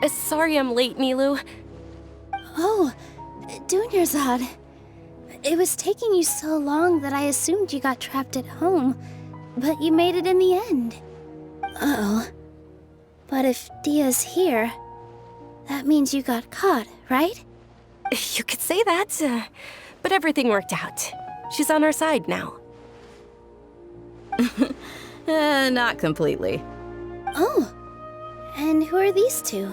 Sorry I'm late, Nilu. Oh, Dunyarzad. It was taking you so long that I assumed you got trapped at home, but you made it in the end. Uh-oh. But if Dia's here, that means you got caught, right? You could say that, but everything worked out. She's on our side now. Not completely. Oh, and who are these two?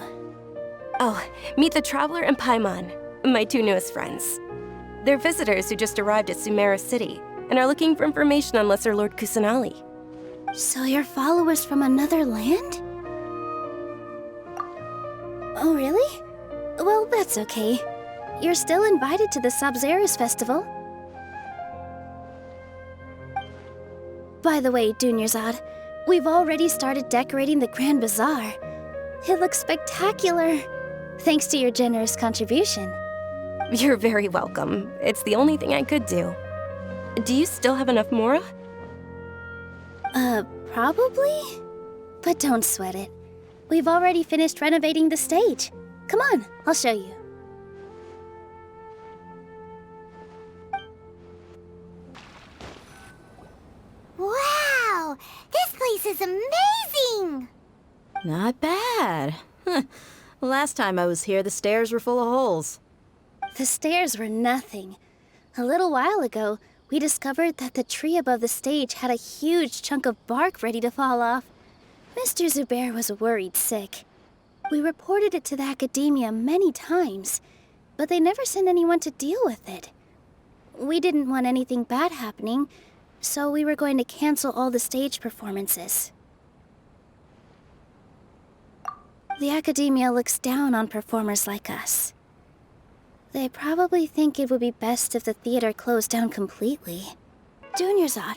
Oh, meet the Traveler and Paimon, my two newest friends. They're visitors who just arrived at Sumeru City and are looking for information on Lesser Lord Kusanali. So you're followers from another land? Oh, really? Well, that's okay. You're still invited to the Sub-zerus festival. By the way, Dunyarzad, we've already started decorating the Grand Bazaar. It looks spectacular, thanks to your generous contribution. You're very welcome. It's the only thing I could do. Do you still have enough Mora? Probably? But don't sweat it. We've already finished renovating the stage. Come on, I'll show you. Wow! This place is amazing! Not bad. Last time I was here, the stairs were full of holes. The stairs were nothing. A little while ago, we discovered that the tree above the stage had a huge chunk of bark ready to fall off. Mr. Zubair was worried sick. We reported it to the Academia many times, but they never sent anyone to deal with it. We didn't want anything bad happening, so we were going to cancel all the stage performances. The Academia looks down on performers like us. They probably think it would be best if the theater closed down completely. Dunyarzad,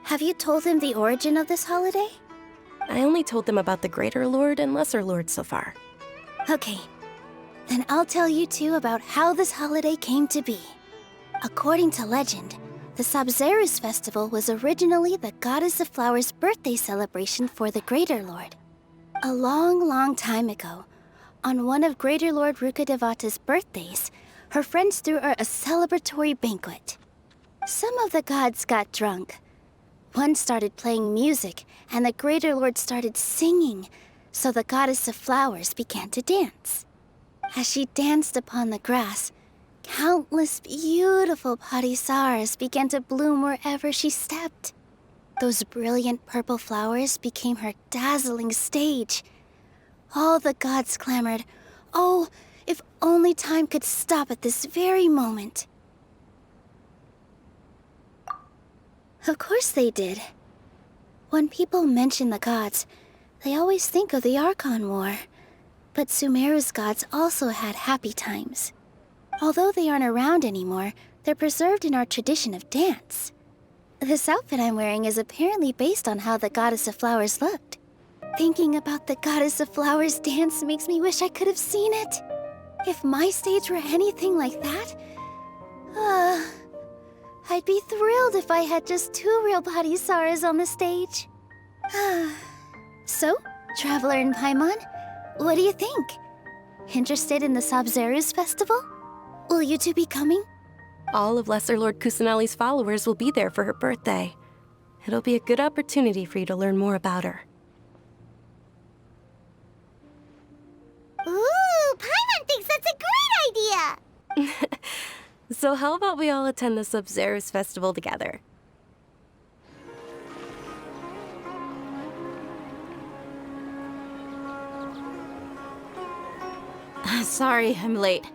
have you told them the origin of this holiday? I only told them about the Greater Lord and Lesser Lord so far. Okay, then I'll tell you two about how this holiday came to be. According to legend, the Sub-zerus festival was originally the Goddess of Flowers' birthday celebration for the Greater Lord. A long, long time ago, on one of Greater Lord Rukkhadevata's birthdays, her friends threw her a celebratory banquet. Some of the gods got drunk. One started playing music, and the Greater Lord started singing, so the Goddess of Flowers began to dance. As she danced upon the grass, countless beautiful parisaras began to bloom wherever she stepped. Those brilliant purple flowers became her dazzling stage. All the gods clamored, "Oh, if only time could stop at this very moment." Of course they did. When people mention the gods, they always think of the Archon War. But Sumeru's gods also had happy times. Although they aren't around anymore, they're preserved in our tradition of dance. This outfit I'm wearing is apparently based on how the Goddess of Flowers looked. Thinking about the Goddess of Flowers dance makes me wish I could have seen it. If my stage were anything like that, I'd be thrilled if I had just two real parisaras on the stage. So, Traveler and Paimon, what do you think? Interested in the Sub-zerus festival? Will you two be coming? All of Lesser Lord Kusanali's followers will be there for her birthday. It'll be a good opportunity for you to learn more about her. Ooh, Paimon thinks that's a great idea! So how about we all attend the Sub-zerus festival together? Sorry, I'm late.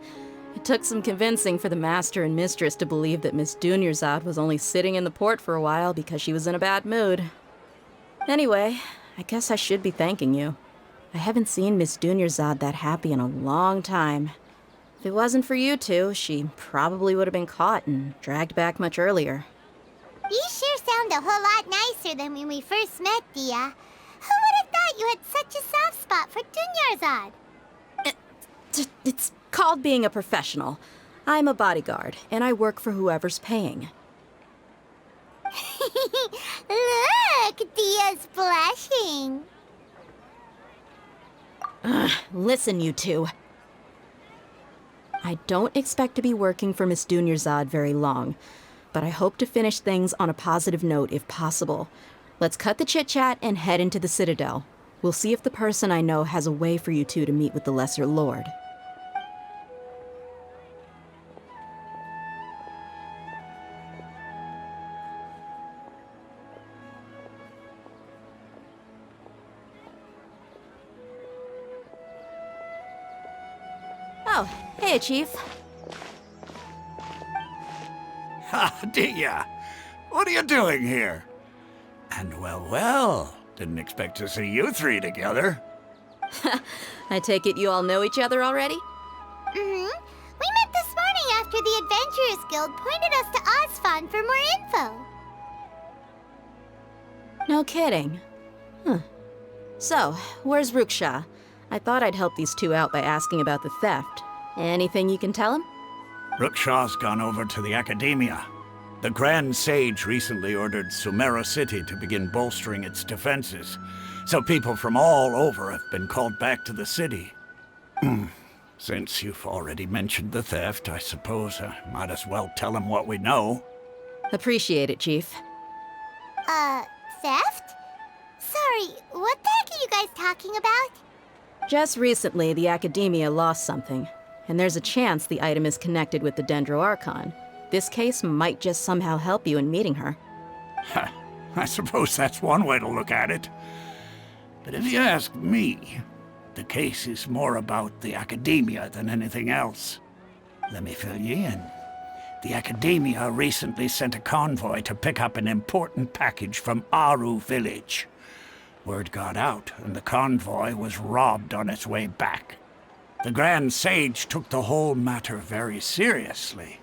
It took some convincing for the master and mistress to believe that Miss Dunyarzad was only sitting in the port for a while because she was in a bad mood. Anyway, I guess I should be thanking you. I haven't seen Miss Dunyarzad that happy in a long time. If it wasn't for you two, she probably would have been caught and dragged back much earlier. You sure sound a whole lot nicer than when we first met, Dia. Who would have thought you had such a soft spot for Dunyarzad? It's called being a professional. I'm a bodyguard, and I work for whoever's paying. Look, Dia's blushing. Listen, you two. I don't expect to be working for Miss Dunyarzad very long, but I hope to finish things on a positive note if possible. Let's cut the chit-chat and head into the Citadel. We'll see if the person I know has a way for you two to meet with the Lesser Lord. Oh, hey, Chief. Ha, Dia! What are you doing here? And well, didn't expect to see you three together. I take it you all know each other already? Mm-hmm. We met this morning after the Adventurers Guild pointed us to Osfon for more info. No kidding. Huh. So, where's Ruksha? I thought I'd help these two out by asking about the theft. Anything you can tell him? Ruksha's gone over to the Academia. The Grand Sage recently ordered Sumeru City to begin bolstering its defenses, so people from all over have been called back to the city. Since you've already mentioned the theft, I suppose I might as well tell him what we know. Appreciate it, Chief. Theft? Sorry, what the heck are you guys talking about? Just recently, the Academia lost something, and there's a chance the item is connected with the Dendroarchon. This case might just somehow help you in meeting her. I suppose that's one way to look at it. But if you ask me, the case is more about the Academia than anything else. Let me fill you in. The Academia recently sent a convoy to pick up an important package from Aru village. Word got out, and the convoy was robbed on its way back. The Grand Sage took the whole matter very seriously.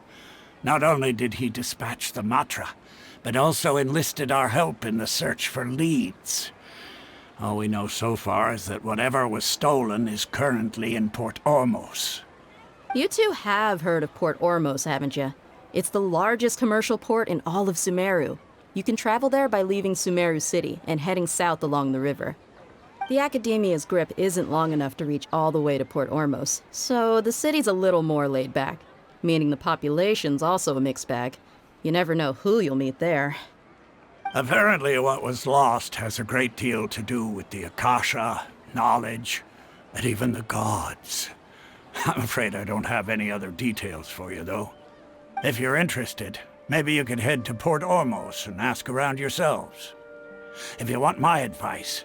Not only did he dispatch the Matra, but also enlisted our help in the search for leads. All we know so far is that whatever was stolen is currently in Port Ormos. You two have heard of Port Ormos, haven't you? It's the largest commercial port in all of Sumeru. You can travel there by leaving Sumeru City and heading south along the river. The Academia's grip isn't long enough to reach all the way to Port Ormos, so the city's a little more laid back, meaning the population's also a mixed bag. You never know who you'll meet there. Apparently what was lost has a great deal to do with the Akasha, knowledge, and even the gods. I'm afraid I don't have any other details for you, though. If you're interested, maybe you could head to Port Ormos and ask around yourselves. If you want my advice,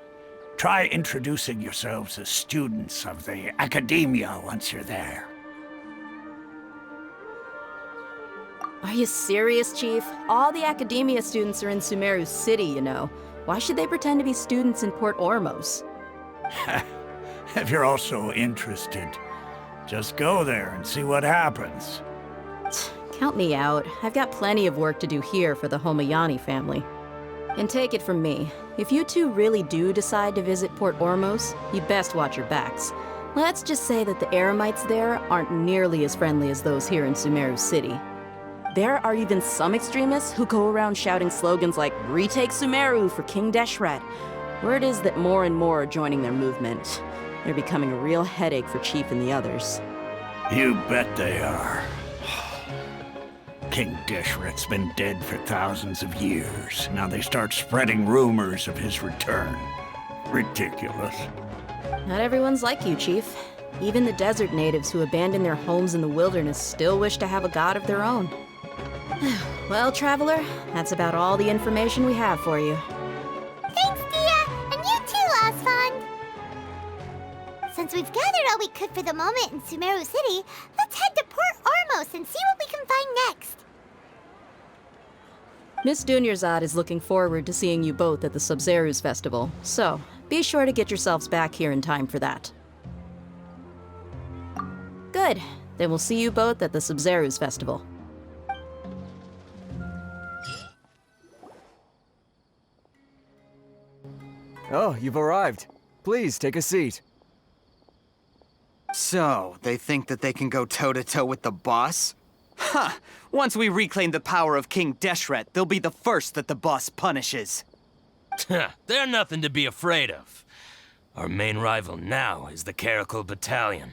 try introducing yourselves as students of the Academia once you're there. Are you serious, Chief? All the Academia students are in Sumeru City, you know. Why should they pretend to be students in Port Ormos? If you're also interested, just go there and see what happens. Count me out. I've got plenty of work to do here for the Homayani family. And take it from me, if you two really do decide to visit Port Ormos, you'd best watch your backs. Let's just say that the Eremites there aren't nearly as friendly as those here in Sumeru City. There are even some extremists who go around shouting slogans like, "Retake Sumeru for King Deshret." Word is that more and more are joining their movement. They're becoming a real headache for Chief and the others. You bet they are. King Deshret's been dead for thousands of years. Now they start spreading rumors of his return. Ridiculous. Not everyone's like you, Chief. Even the desert natives who abandon their homes in the wilderness still wish to have a god of their own. Well, Traveler, that's about all the information we have for you. Thanks, Dia! And you too, Osfon! Since we've gathered all we could for the moment in Sumeru City, let's head to Port Ormos and see what we can find next. Miss Dunyarzad is looking forward to seeing you both at the Sub-zerus festival, so be sure to get yourselves back here in time for that. Good. Then we'll see you both at the Sub-zerus festival. Oh, you've arrived. Please, take a seat. So, they think that they can go toe-to-toe with the boss? Huh! Once we reclaim the power of King Deshret, they'll be the first that the boss punishes. They're nothing to be afraid of. Our main rival now is the Caracal Battalion.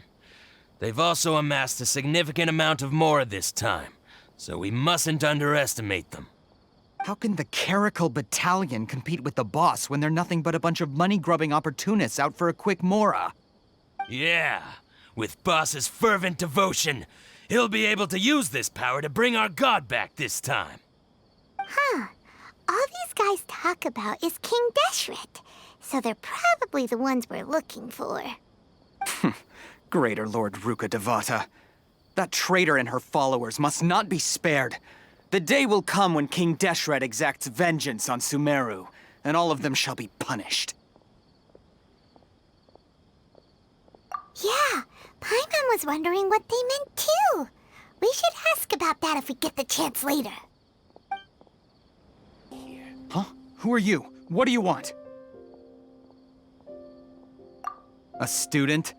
They've also amassed a significant amount of Mora this time, so we mustn't underestimate them. How can the Caracal Battalion compete with the boss when they're nothing but a bunch of money-grubbing opportunists out for a quick Mora? Yeah, with Boss's fervent devotion, he'll be able to use this power to bring our god back this time. Huh. All these guys talk about is King Deshret, so they're probably the ones we're looking for. Greater Lord Ruka Devata. That traitor and her followers must not be spared. The day will come when King Deshret exacts vengeance on Sumeru, and all of them shall be punished. Yeah, Paimon was wondering what they meant too. We should ask about that if we get the chance later. Huh? Who are you? What do you want? A student?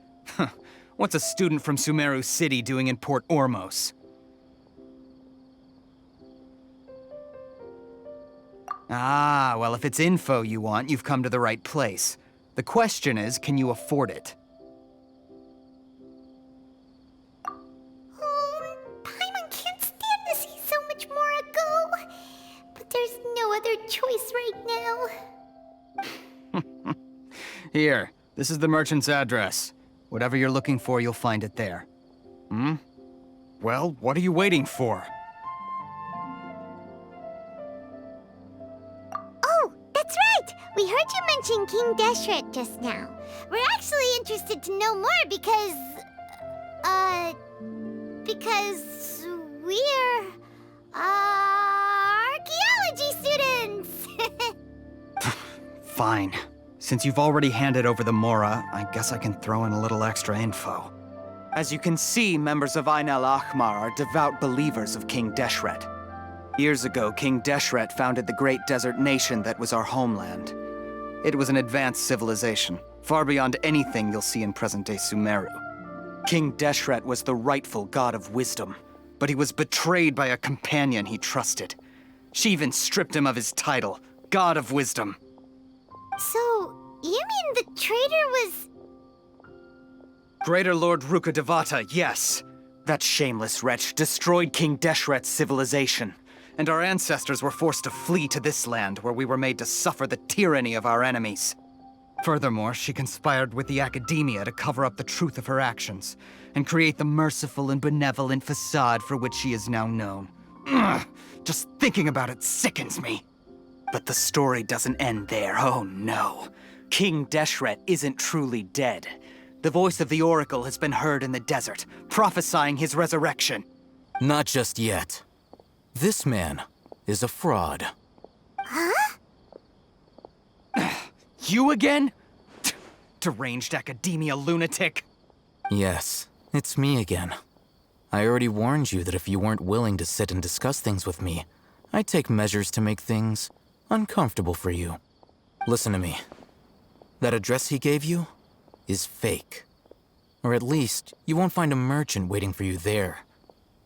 What's a student from Sumeru City doing in Port Ormos? Ah, well, if it's info you want, you've come to the right place. The question is, can you afford it? Oh, Paimon can't stand to see so much more go. But there's no other choice right now. Here, this is the merchant's address. Whatever you're looking for, you'll find it there. Hmm? Well, what are you waiting for? Oh, that's right! We heard you mention King Deshret just now. We're actually interested to know more because we're, archaeology students! Fine. Since you've already handed over the Mora, I guess I can throw in a little extra info. As you can see, members of Ain al-Ahmar are devout believers of King Deshret. Years ago, King Deshret founded the great desert nation that was our homeland. It was an advanced civilization, far beyond anything you'll see in present-day Sumeru. King Deshret was the rightful god of wisdom, but he was betrayed by a companion he trusted. She even stripped him of his title, God of Wisdom. So, you mean the traitor was... Greater Lord Ruka Devata, yes. That shameless wretch destroyed King Deshret's civilization, and our ancestors were forced to flee to this land where we were made to suffer the tyranny of our enemies. Furthermore, she conspired with the Academia to cover up the truth of her actions, and create the merciful and benevolent facade for which she is now known. Ugh, just thinking about it sickens me. But the story doesn't end there, oh no. King Deshret isn't truly dead. The voice of the Oracle has been heard in the desert, prophesying his resurrection. Not just yet. This man is a fraud. Huh? You again? Deranged Academia lunatic. Yes, it's me again. I already warned you that if you weren't willing to sit and discuss things with me, I'd take measures to make things uncomfortable for you. Listen to me. That address he gave you is fake. Or at least, you won't find a merchant waiting for you there.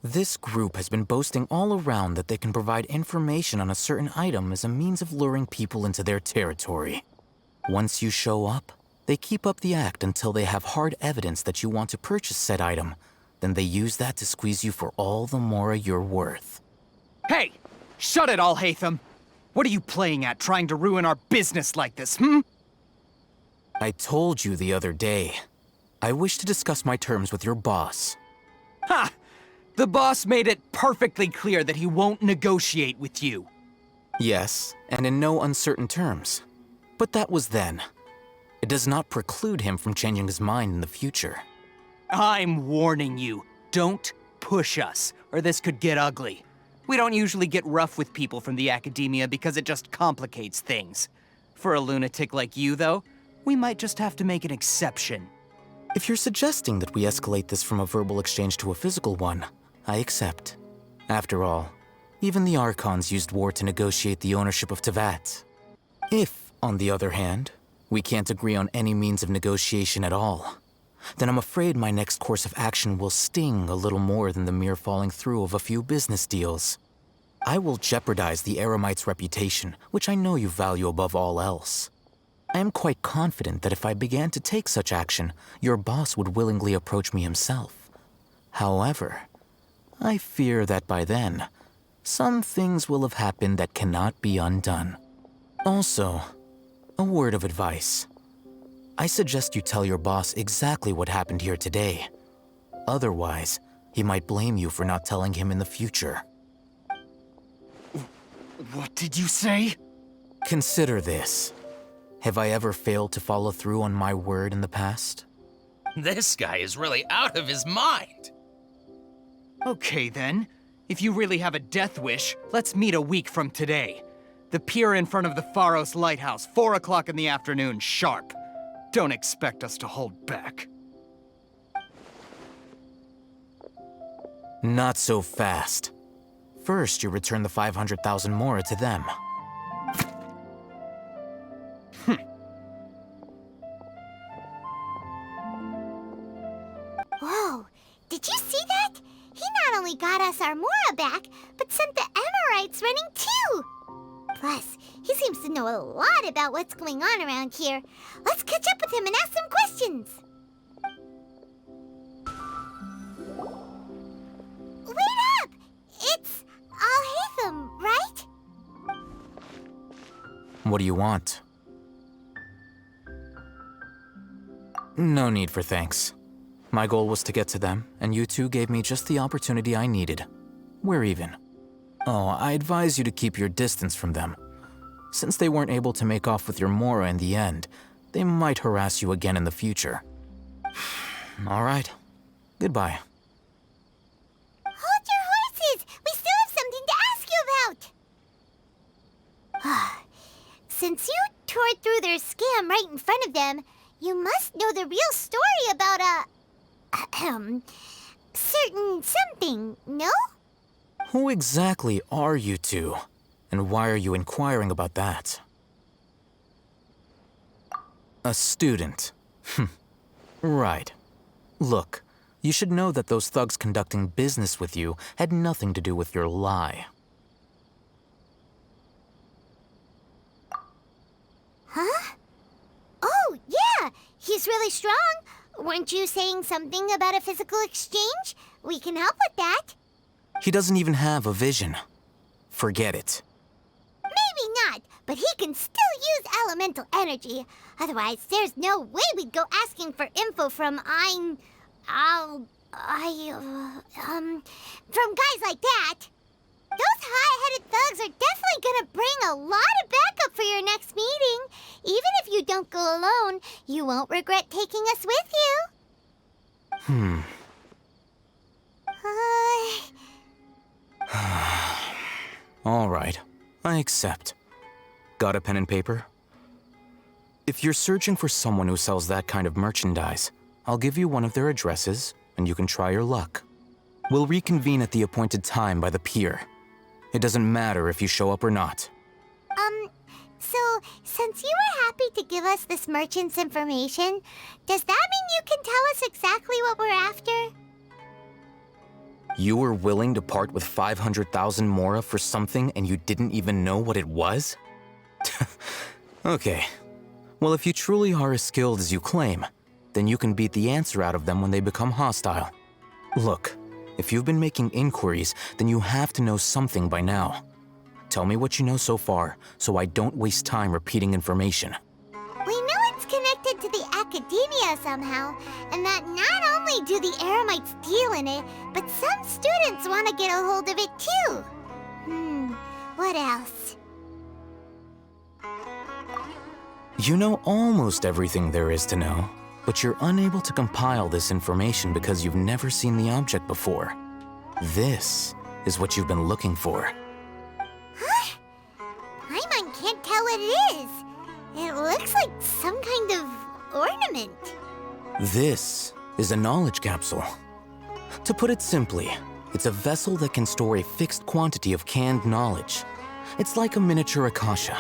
This group has been boasting all around that they can provide information on a certain item as a means of luring people into their territory. Once you show up, they keep up the act until they have hard evidence that you want to purchase said item. Then they use that to squeeze you for all the more you're worth. Hey! Shut it all, Hatham! What are you playing at, trying to ruin our business like this, I told you the other day. I wish to discuss my terms with your boss. Ha! The boss made it perfectly clear that he won't negotiate with you. Yes, and in no uncertain terms. But that was then. It does not preclude him from changing his mind in the future. I'm warning you, don't push us, or this could get ugly. We don't usually get rough with people from the Academia because it just complicates things. For a lunatic like you, though, we might just have to make an exception. If you're suggesting that we escalate this from a verbal exchange to a physical one, I accept. After all, even the Archons used war to negotiate the ownership of Tevat. If, on the other hand, we can't agree on any means of negotiation at all, then I'm afraid my next course of action will sting a little more than the mere falling through of a few business deals. I will jeopardize the Eremite's reputation, which I know you value above all else. I am quite confident that if I began to take such action, your boss would willingly approach me himself. However, I fear that by then, some things will have happened that cannot be undone. Also, a word of advice. I suggest you tell your boss exactly what happened here today. Otherwise, he might blame you for not telling him in the future. What did you say? Consider this. Have I ever failed to follow through on my word in the past? This guy is really out of his mind. Okay then. If you really have a death wish, let's meet a week from today. The pier in front of the Pharos Lighthouse, 4 o'clock in the afternoon, sharp. Don't expect us to hold back. Not so fast. First, you return the 500,000 mora to them. Whoa, did you see that? He not only got us our Mora back, but sent the Amorites running too! Plus, he seems to know a lot about what's going on around here. Let's catch up with him and ask some questions! Wait up! It's Al-Haytham, right? What do you want? No need for thanks. My goal was to get to them, and you two gave me just the opportunity I needed. We're even. Oh, I advise you to keep your distance from them. Since they weren't able to make off with your Mora in the end, they might harass you again in the future. All right. Goodbye. Hold your horses! We still have something to ask you about! Since you tore through their scam right in front of them, you must know the real story about certain something, no? Who exactly are you two? And why are you inquiring about that? A student. Right. Look, you should know that those thugs conducting business with you had nothing to do with your lie. Huh? Oh, yeah! He's really strong! Weren't you saying something about a physical exchange? We can help with that. He doesn't even have a vision. Forget it. Maybe not, but he can still use elemental energy. Otherwise, there's no way we'd go asking for info from from guys like that. Those high-headed thugs are definitely gonna bring a lot of backup for your next meeting. Even if you don't go alone, you won't regret taking us with you. All right, I accept. Got a pen and paper? If you're searching for someone who sells that kind of merchandise, I'll give you one of their addresses, and you can try your luck. We'll reconvene at the appointed time by the pier. It doesn't matter if you show up or not. So, since you were happy to give us this merchant's information, does that mean you can tell us exactly what we're after? You were willing to part with 500,000 mora for something and you didn't even know what it was? Okay. Well, if you truly are as skilled as you claim, then you can beat the answer out of them when they become hostile. Look, if you've been making inquiries, then you have to know something by now. Tell me what you know so far, so I don't waste time repeating information. We know it's connected to the Academia somehow, and that not only do the Eremites deal in it, but some students want to get a hold of it too. What else? You know almost everything there is to know, but you're unable to compile this information because you've never seen the object before. This is what you've been looking for. Huh? Paimon can't tell what it is. It looks like some kind of ornament. This is a knowledge capsule. To put it simply, it's a vessel that can store a fixed quantity of canned knowledge. It's like a miniature Akasha.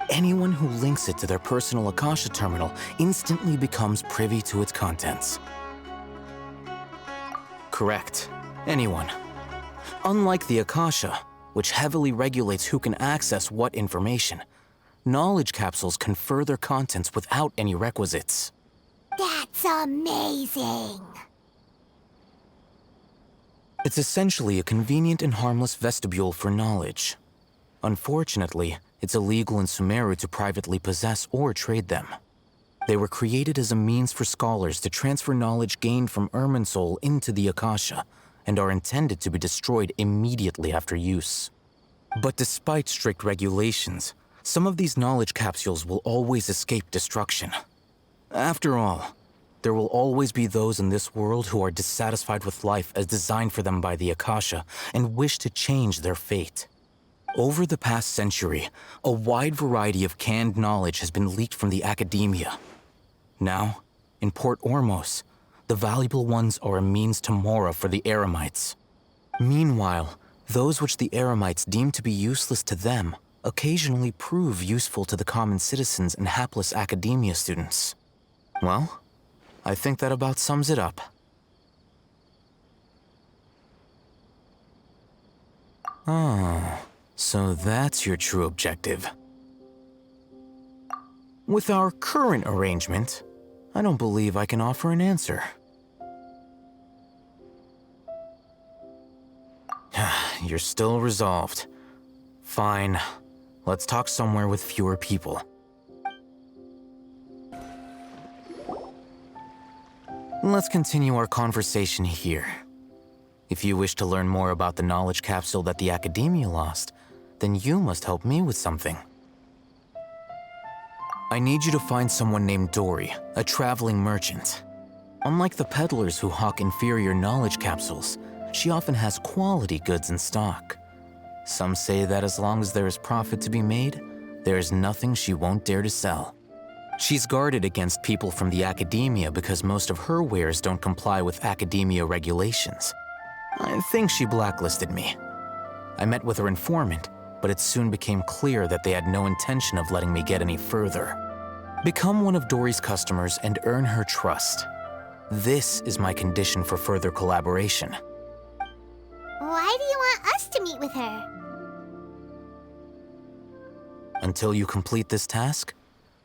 Anyone who links it to their personal Akasha terminal instantly becomes privy to its contents. Correct. Anyone. Unlike the Akasha, which heavily regulates who can access what information, knowledge capsules confer their contents without any requisites. That's amazing! It's essentially a convenient and harmless vestibule for knowledge. Unfortunately, it's illegal in Sumeru to privately possess or trade them. They were created as a means for scholars to transfer knowledge gained from Irminsul into the Akasha, and are intended to be destroyed immediately after use. But despite strict regulations, some of these knowledge capsules will always escape destruction. After all, there will always be those in this world who are dissatisfied with life as designed for them by the Akasha and wish to change their fate. Over the past century, a wide variety of canned knowledge has been leaked from the Academia. Now, in Port Ormos, the valuable ones are a means to Mora for the Eremites. Meanwhile, those which the Eremites deem to be useless to them occasionally prove useful to the common citizens and hapless Academia students. Well, I think that about sums it up. Oh, so that's your true objective. With our current arrangement, I don't believe I can offer an answer. You're still resolved. Fine. Let's talk somewhere with fewer people. Let's continue our conversation here. If you wish to learn more about the knowledge capsule that the Academia lost, then you must help me with something. I need you to find someone named Dory, a traveling merchant. Unlike the peddlers who hawk inferior knowledge capsules, she often has quality goods in stock. Some say that as long as there is profit to be made, there is nothing she won't dare to sell. She's guarded against people from the Academia because most of her wares don't comply with Academia regulations. I think she blacklisted me. I met with her informant, but it soon became clear that they had no intention of letting me get any further. Become one of Dory's customers and earn her trust. This is my condition for further collaboration. Why do you want us to meet with her? Until you complete this task,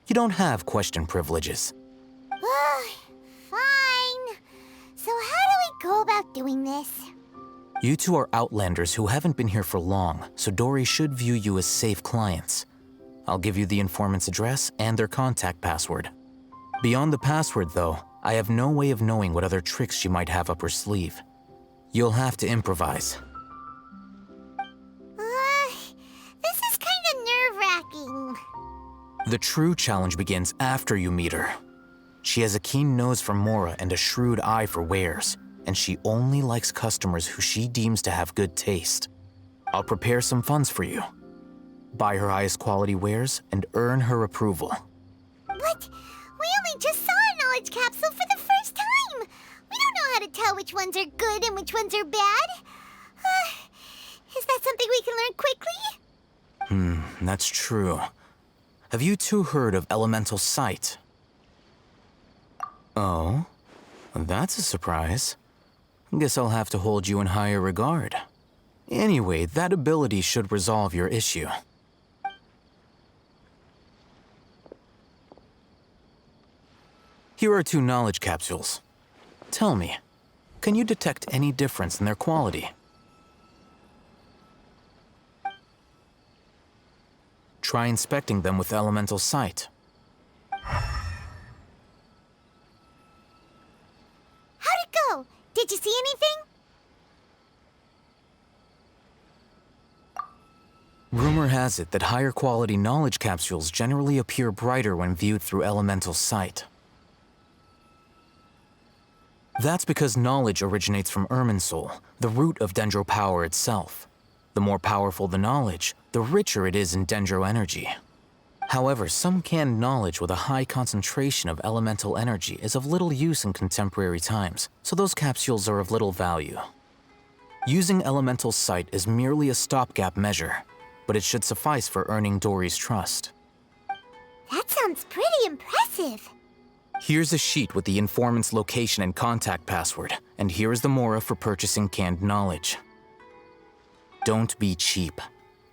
you don't have question privileges. Fine. So how do we go about doing this? You two are outlanders who haven't been here for long, so Dory should view you as safe clients. I'll give you the informant's address and their contact password. Beyond the password, though, I have no way of knowing what other tricks she might have up her sleeve. You'll have to improvise. This is kind of nerve-wracking. The true challenge begins after you meet her. She has a keen nose for Mora and a shrewd eye for wares, and she only likes customers who she deems to have good taste. I'll prepare some funds for you. Buy her highest quality wares and earn her approval. But we only just saw a knowledge capsule for the first time. We don't know how to tell which ones are good and which ones are bad. Is that something we can learn quickly? That's true. Have you two heard of elemental sight? Oh, that's a surprise. Guess I'll have to hold you in higher regard. Anyway, that ability should resolve your issue. Here are 2 knowledge capsules. Tell me, can you detect any difference in their quality? Try inspecting them with elemental sight. How'd it go? Did you see anything? Rumor has it that higher quality knowledge capsules generally appear brighter when viewed through elemental sight. That's because knowledge originates from Irminsul, the root of Dendro power itself. The more powerful the knowledge, the richer it is in Dendro energy. However, some canned knowledge with a high concentration of elemental energy is of little use in contemporary times, so those capsules are of little value. Using elemental sight is merely a stopgap measure, but it should suffice for earning Dory's trust. That sounds pretty impressive. Here's a sheet with the informant's location and contact password, and here is the Mora for purchasing canned knowledge. Don't be cheap.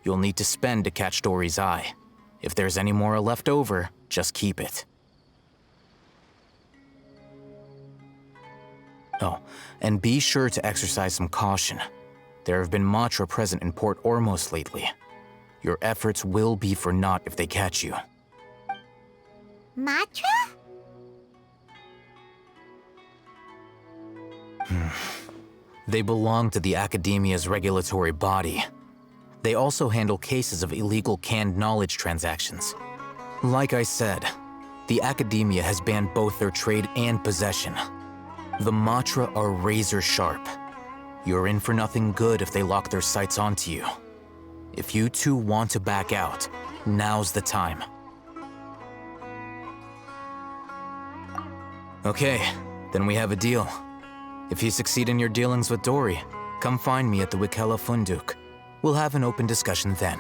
You'll need to spend to catch Dory's eye. If there's any more left over, just keep it. Oh, and be sure to exercise some caution. There have been Matra present in Port Ormos lately. Your efforts will be for naught if they catch you. Matra? They belong to the Academia's regulatory body. They also handle cases of illegal canned knowledge transactions. Like I said, the Academia has banned both their trade and possession. The Matra are razor sharp. You're in for nothing good if they lock their sights onto you. If you two want to back out, now's the time. Okay, then we have a deal. If you succeed in your dealings with Dory, come find me at the Wikela Funduk. We'll have an open discussion then.